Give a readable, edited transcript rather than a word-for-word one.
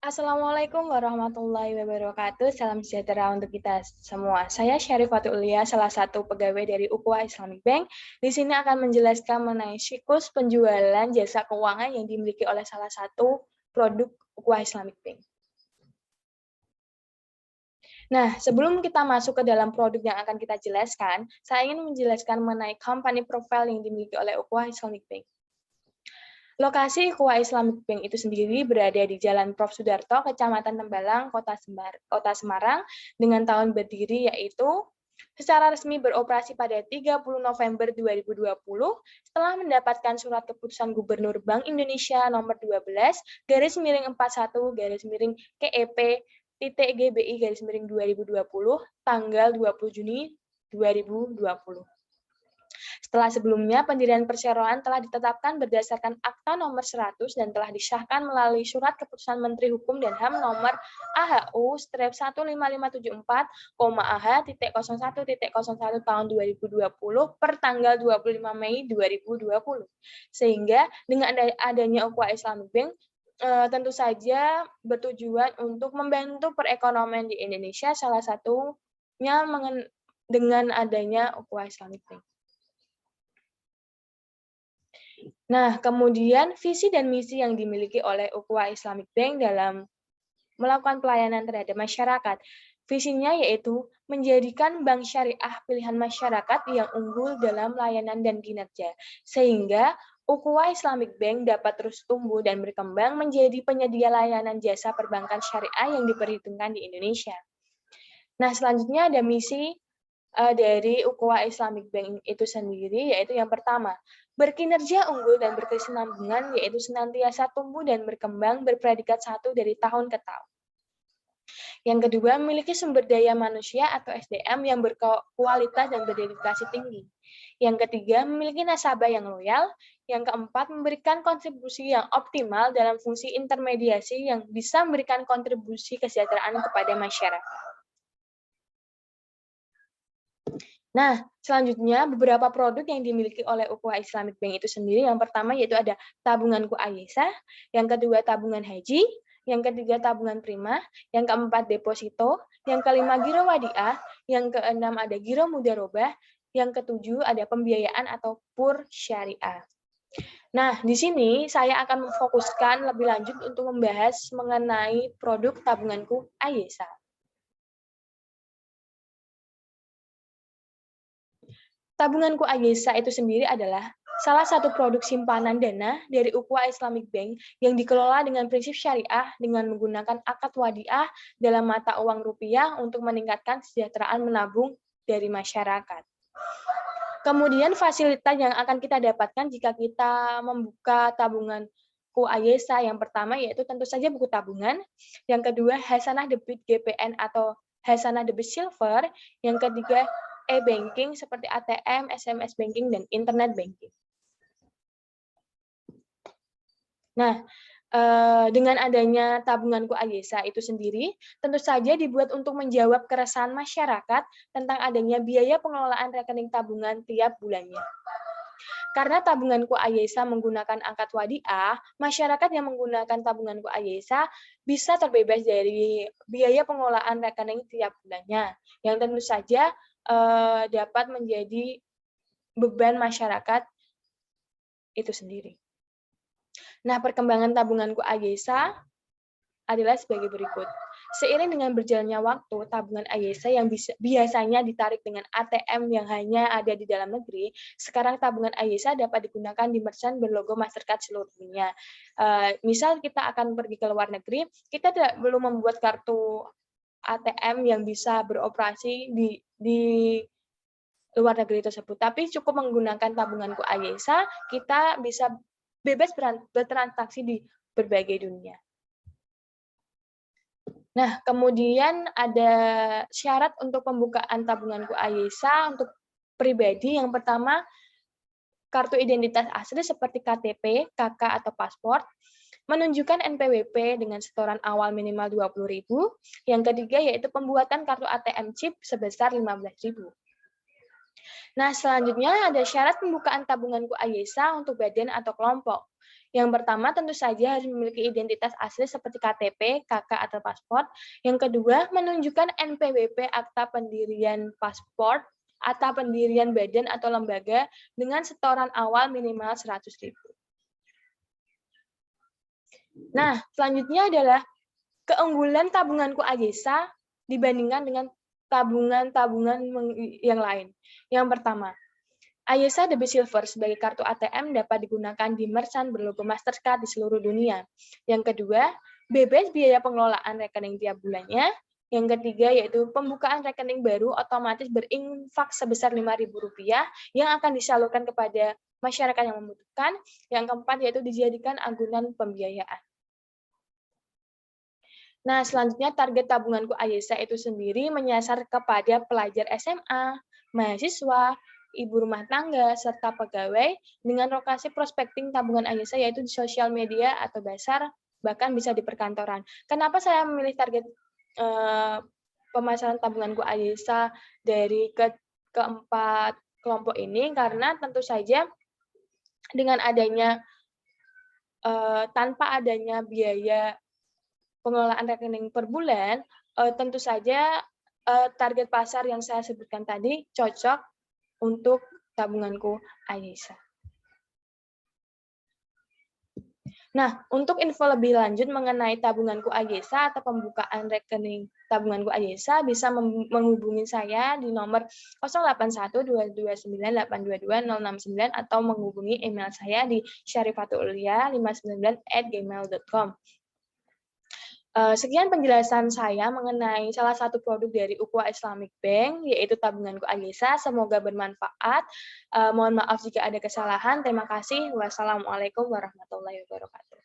Assalamualaikum warahmatullahi wabarakatuh. Salam sejahtera untuk kita semua. Saya Syarifatul Ulia, salah satu pegawai dari Ukhuwah Islamic Bank. Di sini akan menjelaskan mengenai siklus penjualan jasa keuangan yang dimiliki oleh salah satu produk Ukhuwah Islamic Bank. Nah, sebelum kita masuk ke dalam produk yang akan kita jelaskan, saya ingin menjelaskan mengenai company profile yang dimiliki oleh Ukhuwah Islamic Bank. Lokasi Ukhuwah Islamic Bank itu sendiri berada di Jalan Prof. Sudarto, Kecamatan Tembalang, Kota Semarang, dengan tahun berdiri yaitu secara resmi beroperasi pada 30 November 2020 setelah mendapatkan surat keputusan Gubernur Bank Indonesia nomor 12/41/KEP/GBI/2020 tanggal 20 Juni 2020. Setelah sebelumnya, pendirian perseroan telah ditetapkan berdasarkan Akta Nomor 100 dan telah disahkan melalui Surat Keputusan Menteri Hukum dan HAM Nomor AHU-15574, AH.01.01 tahun 2020 per tanggal 25 Mei 2020. Sehingga dengan adanya Ukhuwah Islamic Bank tentu saja bertujuan untuk membantu perekonomian di Indonesia, salah satunya dengan adanya Ukhuwah Islamic Bank. Nah, kemudian visi dan misi yang dimiliki oleh Ukhuwah Islamic Bank dalam melakukan pelayanan terhadap masyarakat. Visinya yaitu menjadikan bank syariah pilihan masyarakat yang unggul dalam layanan dan kinerja, sehingga Ukhuwah Islamic Bank dapat terus tumbuh dan berkembang menjadi penyedia layanan jasa perbankan syariah yang diperhitungkan di Indonesia. Nah, selanjutnya ada misi dari Ukhuwah Islamic Bank itu sendiri, yaitu yang pertama, berkinerja unggul dan berkesinambungan, yaitu senantiasa tumbuh dan berkembang berpredikat satu dari tahun ke tahun. Yang kedua, memiliki sumber daya manusia atau SDM yang berkualitas dan berdedikasi tinggi. Yang ketiga, memiliki nasabah yang loyal. Yang keempat, memberikan kontribusi yang optimal dalam fungsi intermediasi yang bisa memberikan kontribusi kesejahteraan kepada masyarakat. Nah, selanjutnya beberapa produk yang dimiliki oleh Ukhuwah Islamic Bank itu sendiri, yang pertama yaitu ada tabunganku Ayesah, yang kedua tabungan haji, yang ketiga tabungan prima, yang keempat deposito, yang kelima giro wadiah, yang keenam ada giro mudarobah, yang ketujuh ada pembiayaan atau pur syariah. Nah, di sini saya akan memfokuskan lebih lanjut untuk membahas mengenai produk tabunganku Ayesah. Tabunganku Ayesah itu sendiri adalah salah satu produk simpanan dana dari Ukhuwah Islamic Bank yang dikelola dengan prinsip syariah dengan menggunakan akad wadiah dalam mata uang rupiah untuk meningkatkan kesejahteraan menabung dari masyarakat. Kemudian fasilitas yang akan kita dapatkan jika kita membuka tabunganku Ayesah, yang pertama yaitu tentu saja buku tabungan, yang kedua hasanah debit GPN atau hasanah debit silver, yang ketiga e-banking seperti ATM, SMS banking, dan internet banking. Nah, dengan adanya tabunganku Ayesah itu sendiri, tentu saja dibuat untuk menjawab keresahan masyarakat tentang adanya biaya pengelolaan rekening tabungan tiap bulannya. Karena tabunganku Ayesah menggunakan akad wadiah, masyarakat yang menggunakan tabunganku Ayesah bisa terbebas dari biaya pengelolaan rekening tiap bulannya, yang tentu saja dapat menjadi beban masyarakat itu sendiri. Nah, perkembangan tabunganku Ayesah adalah sebagai berikut. Seiring dengan berjalannya waktu, tabungan Ayesah yang biasanya ditarik dengan ATM yang hanya ada di dalam negeri, sekarang tabungan Ayesah dapat digunakan di merchant berlogo Mastercard seluruh dunia. Misal kita akan pergi ke luar negeri, kita belum membuat kartu ATM yang bisa beroperasi di luar negeri tersebut, tapi cukup menggunakan tabunganku Ayesah, kita bisa bebas bertransaksi di berbagai dunia. Nah, kemudian ada syarat untuk pembukaan tabunganku Ayesah untuk pribadi. Yang pertama, kartu identitas asli seperti KTP, KK, atau paspor, menunjukkan NPWP dengan setoran awal minimal 20.000. Yang ketiga yaitu pembuatan kartu ATM chip sebesar 15.000. Nah, selanjutnya ada syarat pembukaan tabunganku Ayesah untuk badan atau kelompok. Yang pertama tentu saja harus memiliki identitas asli seperti KTP, KK atau paspor. Yang kedua, menunjukkan NPWP akta pendirian paspor atau pendirian badan atau lembaga dengan setoran awal minimal 100.000. Nah, selanjutnya adalah keunggulan tabunganku AGESA dibandingkan dengan tabungan-tabungan yang lain. Yang pertama, AGESA Debit Silver sebagai kartu ATM dapat digunakan di merchant berlogo Mastercard di seluruh dunia. Yang kedua, bebas biaya pengelolaan rekening tiap bulannya. Yang ketiga, yaitu pembukaan rekening baru otomatis berinfak sebesar Rp5.000 yang akan disalurkan kepada masyarakat yang membutuhkan. Yang keempat, yaitu dijadikan agunan pembiayaan. Nah, selanjutnya target tabunganku AGESA itu sendiri menyasar kepada pelajar SMA, mahasiswa, ibu rumah tangga, serta pegawai dengan lokasi prospecting tabungan AGESA yaitu di sosial media atau pasar, bahkan bisa di perkantoran. Kenapa saya memilih target pemasaran tabunganku AGESA dari keempat kelompok ini? Karena tentu saja dengan adanya tanpa adanya biaya pengelolaan rekening per bulan, tentu saja target pasar yang saya sebutkan tadi cocok untuk tabunganku AGESA. Nah, untuk info lebih lanjut mengenai tabunganku AGESA atau pembukaan rekening tabunganku AGESA bisa menghubungi saya di nomor 081229822069 atau menghubungi email saya di syarifatulia599@gmail.com. Sekian penjelasan saya mengenai salah satu produk dari Ukhuwah Islamic Bank, yaitu tabunganku AGESA. Semoga bermanfaat. Mohon maaf jika ada kesalahan. Terima kasih. Wassalamualaikum warahmatullahi wabarakatuh.